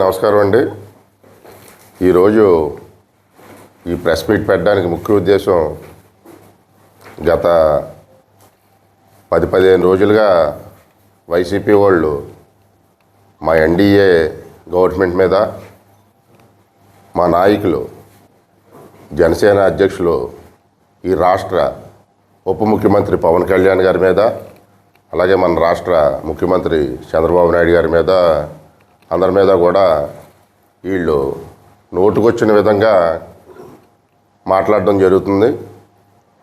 నమస్కారం అండి. ఈరోజు ఈ ప్రెస్ మీట్ పెట్టడానికి ముఖ్య ఉద్దేశం గత 10-15 రోజులుగా వైసీపీ వాళ్ళు మా ఎన్డీఏ గవర్నమెంట్ మీద, మా నాయకులు జనసేన అధ్యక్షులు ఈ రాష్ట్ర ఉప ముఖ్యమంత్రి పవన్ కళ్యాణ్ గారి మీద, అలాగే మన రాష్ట్ర ముఖ్యమంత్రి చంద్రబాబు నాయుడు గారి మీద, అందరి మీద కూడా వీళ్ళు నోటుకొచ్చిన విధంగా మాట్లాడడం జరుగుతుంది.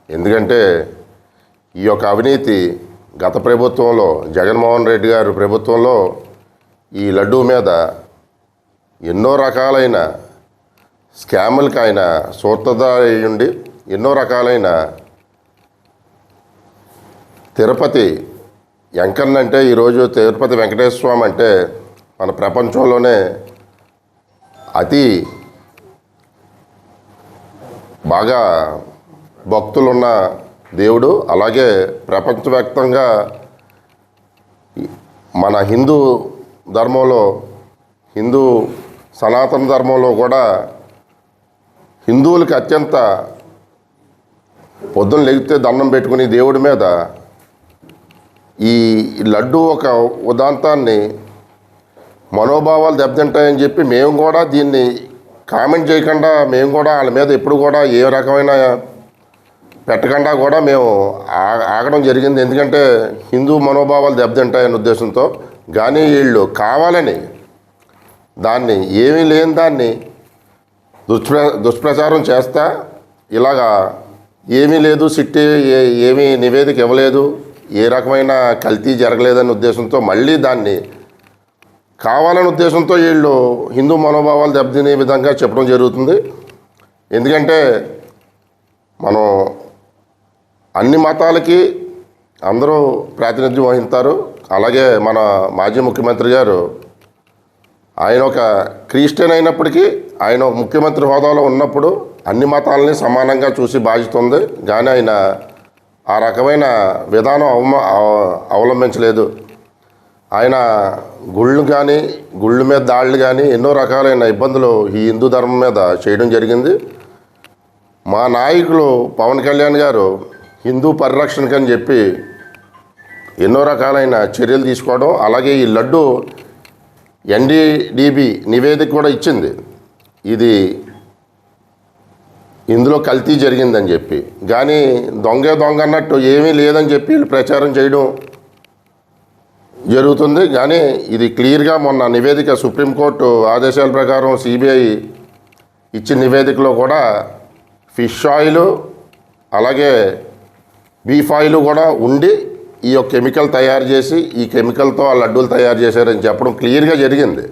ఎందుకంటే ఈ యొక్క అవినీతి గత ప్రభుత్వంలో, జగన్మోహన్ రెడ్డి గారి ప్రభుత్వంలో ఈ లడ్డూ మీద ఎన్నో రకాలైన స్కాములకి ఆయన సూత్రధారి ఉండి, ఎన్నో రకాలైన తిరుపతి వెంకన్న అంటే ఈరోజు తిరుపతి వెంకటేశ్వర స్వామి అంటే మన ప్రపంచంలోనే అతి బాగా భక్తులున్న దేవుడు. అలాగే ప్రపంచవ్యాప్తంగా మన హిందూ ధర్మంలో, హిందూ సనాతన ధర్మంలో కూడా హిందువులకి అత్యంత పొద్దున్న లెగితే దండం పెట్టుకుని దేవుడి మీద ఈ లడ్డు ఒక ఉదాంతాన్ని మనోభావాలు దెబ్బతింటాయని చెప్పి మేము కూడా దీన్ని కామెంట్ చేయకుండా, మేము కూడా వాళ్ళ మీద ఎప్పుడు కూడా ఏ రకమైన పెట్టకుండా కూడా మేము ఆగడం జరిగింది. ఎందుకంటే హిందూ మనోభావాలు దెబ్బతింటాయనే ఉద్దేశంతో. కానీ వీళ్ళు కావాలని దాన్ని, ఏమీ లేని దాన్ని దుష్ప్రచారం చేస్తా, ఇలాగా ఏమీ లేదు, సిట్టి ఏమీ నివేదిక ఇవ్వలేదు, ఏ రకమైన కల్తీ జరగలేదనే ఉద్దేశంతో మళ్ళీ దాన్ని కావాలనే ఉద్దేశంతో వీళ్ళు హిందూ మనోభావాలు దెబ్బతినే విధంగా చెప్పడం జరుగుతుంది. ఎందుకంటే మనం అన్ని మతాలకి అందరూ ప్రాతినిధ్యం వహిస్తారు. అలాగే మన మాజీ ముఖ్యమంత్రి గారు, ఆయన ఒక క్రిస్టియన్ అయినప్పటికీ ఆయన ముఖ్యమంత్రి హోదాలో ఉన్నప్పుడు అన్ని మతాలని సమానంగా చూసి బాధ్యత ఉంది. కానీ ఆయన ఆ రకమైన విధానం అవలంబించలేదు. ఆయన గుళ్ళు కానీ, గుళ్ళ మీద దాడులు కానీ, ఎన్నో రకాలైన ఇబ్బందులు ఈ హిందూ ధర్మం మీద చేయడం జరిగింది. మా నాయకులు పవన్ కళ్యాణ్ గారు హిందూ పరిరక్షణకని చెప్పి ఎన్నో రకాలైన చర్యలు తీసుకోవడం, అలాగే ఈ లడ్డు ఎన్డీడీబీ నివేదిక కూడా ఇచ్చింది, ఇది ఇందులో కల్తీ జరిగిందని చెప్పి. కానీ దొంగ అన్నట్టు ఏమీ లేదని చెప్పి వీళ్ళు ప్రచారం చేయడం జరుగుతుంది. కానీ ఇది క్లియర్గా మొన్న నివేదిక సుప్రీంకోర్టు ఆదేశాల ప్రకారం సిబిఐ ఇచ్చిన నివేదికలో కూడా ఫిష్ ఆయిల్ అలాగే బీఫ్ ఆయిల్ కూడా ఉండి ఈ యొక్క కెమికల్ తయారు చేసి, ఈ కెమికల్తో ఆ లడ్డూలు తయారు చేశారని చెప్పడం క్లియర్గా జరిగింది.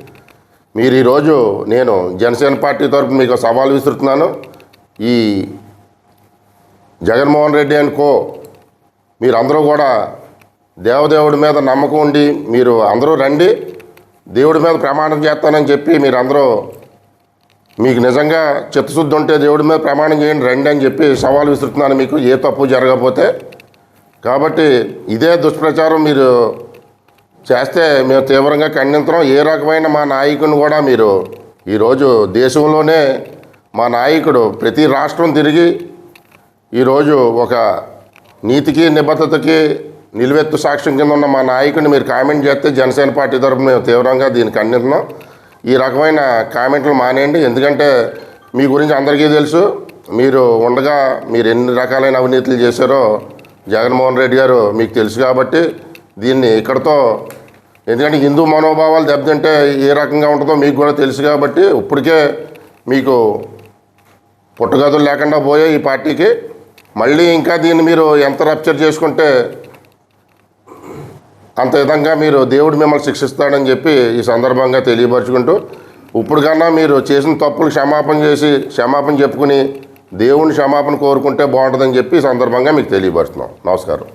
మీరు ఈరోజు నేను జనసేన పార్టీ తరఫున మీకు సవాల్ విసురుతున్నాను. ఈ జగన్మోహన్ రెడ్డి అండ్ కో మీరందరూ కూడా దేవదేవుడి మీద నమ్మకం ఉండి మీరు అందరూ రండి, దేవుడి మీద ప్రమాణం చేస్తానని చెప్పి మీరందరూ, మీకు నిజంగా చిత్తశుద్ధి ఉంటే దేవుడి మీద ప్రమాణం చేయండి, రండి అని చెప్పి సవాల్ విసురుతున్నాను మీకు, ఏ తప్పు జరగకపోతే. కాబట్టి ఇదే దుష్ప్రచారం మీరు చేస్తే మేము తీవ్రంగా ఖండించడం. ఏ రకమైన మా నాయకుని కూడా మీరు ఈరోజు దేశంలోనే మా నాయకుడు ప్రతి రాష్ట్రం తిరిగి ఈరోజు ఒక నీతికి నిబద్ధతకి నిలువెత్తు సాక్ష్యం కింద ఉన్న మా నాయకుడిని మీరు కామెంట్ చేస్తే జనసేన పార్టీ తరఫున మేము తీవ్రంగా దీన్ని ఖండిస్తున్నాం. ఈ రకమైన కామెంట్లు మానేయండి. ఎందుకంటే మీ గురించి అందరికీ తెలుసు, మీరు ఉండగా మీరు ఎన్ని రకాలైన అవినీతులు చేశారో జగన్మోహన్ రెడ్డి గారు మీకు తెలుసు. కాబట్టి దీన్ని ఇక్కడతో, ఎందుకంటే హిందూ మనోభావాలు దెబ్బతింటే ఏ రకంగా ఉంటుందో మీకు కూడా తెలుసు. కాబట్టి ఇప్పటికే మీకు పుట్టగదులు లేకుండా పోయే ఈ పార్టీకి మళ్ళీ ఇంకా దీన్ని మీరు ఎంత రప్చర్ చేసుకుంటే అంత విధంగా మీరు దేవుడు మిమ్మల్ని శిక్షిస్తాడని చెప్పి ఈ సందర్భంగా తెలియపరుచుకుంటూ, ఇప్పుడు కన్నా మీరు చేసిన తప్పులు క్షమాపణ చెప్పుకుని దేవుని క్షమాపణ కోరుకుంటే బాగుంటుందని చెప్పి ఈ సందర్భంగా మీకు తెలియపరుస్తున్నాం. నమస్కారం.